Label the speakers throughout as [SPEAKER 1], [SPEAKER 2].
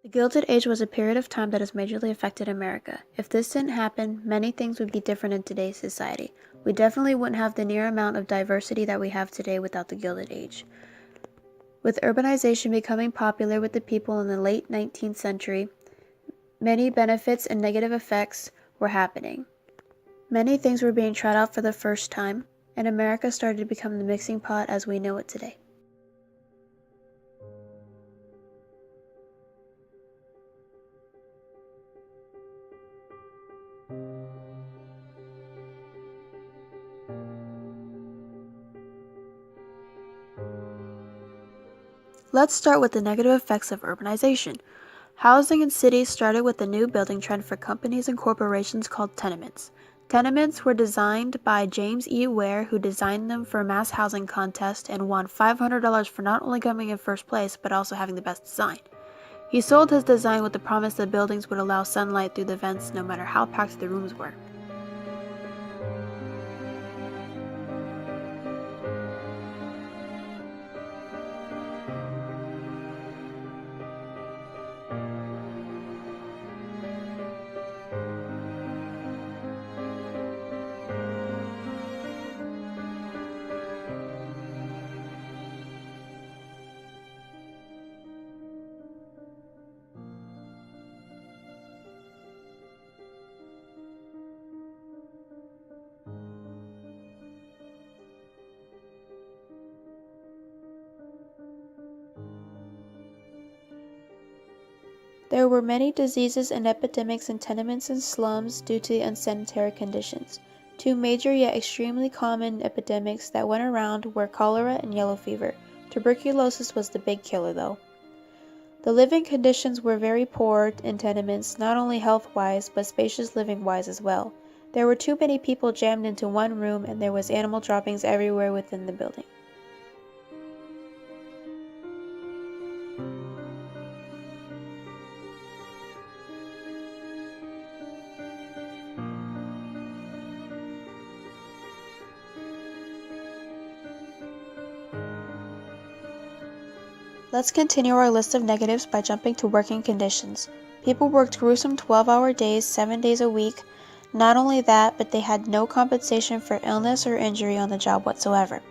[SPEAKER 1] The Gilded Age was a period of time that has majorly affected America. If this didn't happen, many things would be different in today's society. We definitely wouldn't have the near amount of diversity that we have today without the Gilded Age. With urbanization becoming popular with the people in the late 19th century, many benefits and negative effects were happening. Many things were being tried out for the first time, and America started to become the mixing pot as we know it today. Let's start with the negative effects of urbanization. Housing in cities started with a new building trend for companies and corporations called tenements. Tenements were designed by James E. Ware, who designed them for a mass housing contest and won $500 for not only coming in first place, but also having the best design. He sold his design with the promise that buildings would allow sunlight through the vents no matter how packed the rooms were. There were many diseases and epidemics in tenements and slums due to the unsanitary conditions. Two major yet extremely common epidemics that went around were cholera and yellow fever. Tuberculosis was the big killer though. The living conditions were very poor in tenements, not only health-wise, but spacious living-wise as well. There were too many people jammed into one room, and there was animal droppings everywhere within the building. Let's continue our list of negatives by jumping to working conditions. People worked gruesome 12-hour days, 7 days a week. Not only that, but they had no compensation for illness or injury on the job whatsoever.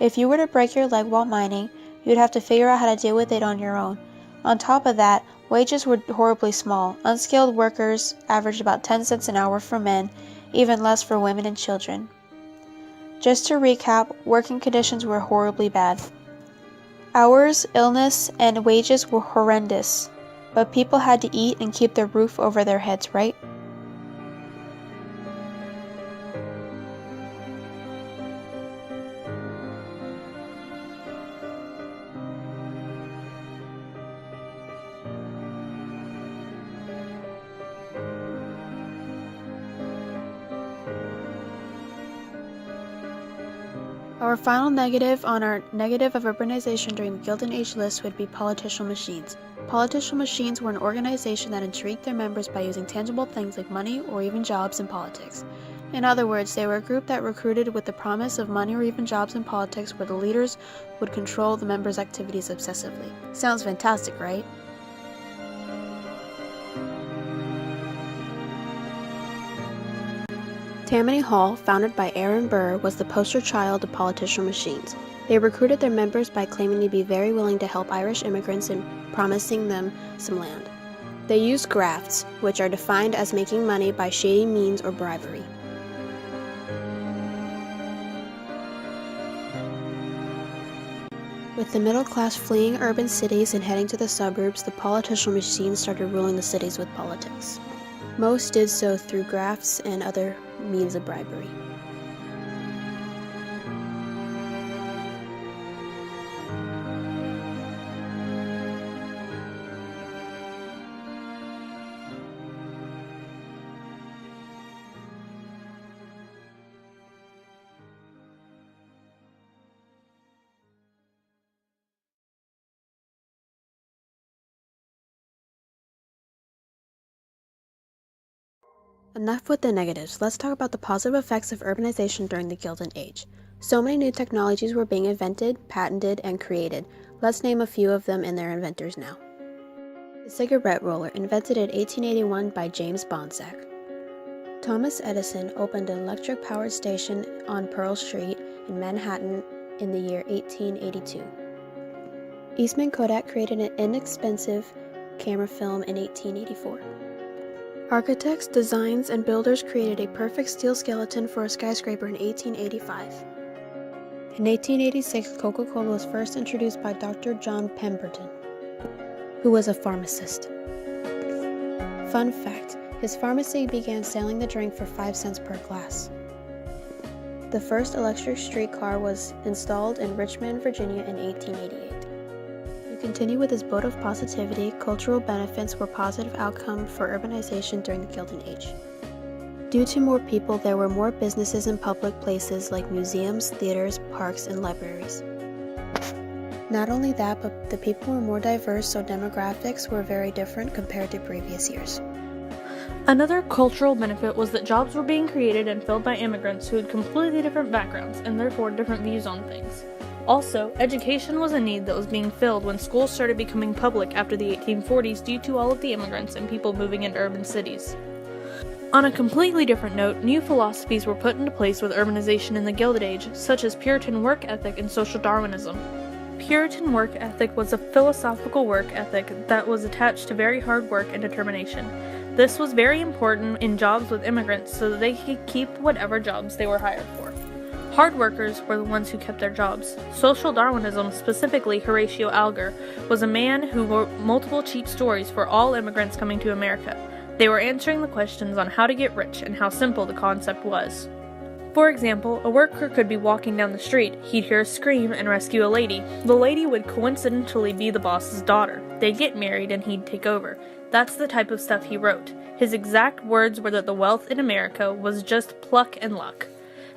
[SPEAKER 1] If you were to break your leg while mining, you'd have to figure out how to deal with it on your own. On top of that, wages were horribly small. Unskilled workers averaged about 10 cents an hour for men, even less for women and children. Just to recap, working conditions were horribly bad. Hours, illness, and wages were horrendous, but people had to eat and keep their roof over their heads, right? Our final negative on our negative of urbanization during the Gilded Age list would be political machines. Political machines were an organization that intrigued their members by using tangible things like money or even jobs in politics. In other words, they were a group that recruited with the promise of money or even jobs in politics where the leaders would control the members' activities obsessively. Sounds fantastic, right? Tammany Hall, founded by Aaron Burr, was the poster child of political machines. They recruited their members by claiming to be very willing to help Irish immigrants and promising them some land. They used grafts, which are defined as making money by shady means or bribery. With the middle class fleeing urban cities and heading to the suburbs, the political machines started ruling the cities with politics. Most did so through grafts and other means of bribery. Enough with the negatives, let's talk about the positive effects of urbanization during the Gilded Age. So many new technologies were being invented, patented, and created. Let's name a few of them and their inventors now. The cigarette roller, invented in 1881 by James Bonsack. Thomas Edison opened an electric-powered station on Pearl Street in Manhattan in the year 1882. Eastman Kodak created an inexpensive camera film in 1884. Architects, designs, and builders created a perfect steel skeleton for a skyscraper in 1885. In 1886, Coca-Cola was first introduced by Dr. John Pemberton, who was a pharmacist. Fun fact, his pharmacy began selling the drink for 5 cents per glass. The first electric streetcar was installed in Richmond, Virginia in 1888. To continue with his vote of positivity, cultural benefits were positive outcome for urbanization during the Gilded Age. Due to more people, there were more businesses in public places like museums, theaters, parks, and libraries. Not only that, but the people were more diverse, so demographics were very different compared to previous years.
[SPEAKER 2] Another cultural benefit was that jobs were being created and filled by immigrants who had completely different backgrounds and therefore different views on things. Also, education was a need that was being filled when schools started becoming public after the 1840s due to all of the immigrants and people moving into urban cities. On a completely different note, new philosophies were put into place with urbanization in the Gilded Age, such as Puritan work ethic and social Darwinism. Puritan work ethic was a philosophical work ethic that was attached to very hard work and determination. This was very important in jobs with immigrants so that they could keep whatever jobs they were hired for. Hard workers were the ones who kept their jobs. Social Darwinism, specifically Horatio Alger, was a man who wrote multiple cheap stories for all immigrants coming to America. They were answering the questions on how to get rich and how simple the concept was. For example, a worker could be walking down the street, he'd hear a scream and rescue a lady. The lady would coincidentally be the boss's daughter. They'd get married and he'd take over. That's the type of stuff he wrote. His exact words were that the wealth in America was just pluck and luck.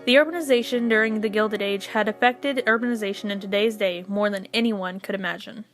[SPEAKER 2] The urbanization during the Gilded Age had affected urbanization in today's day more than anyone could imagine.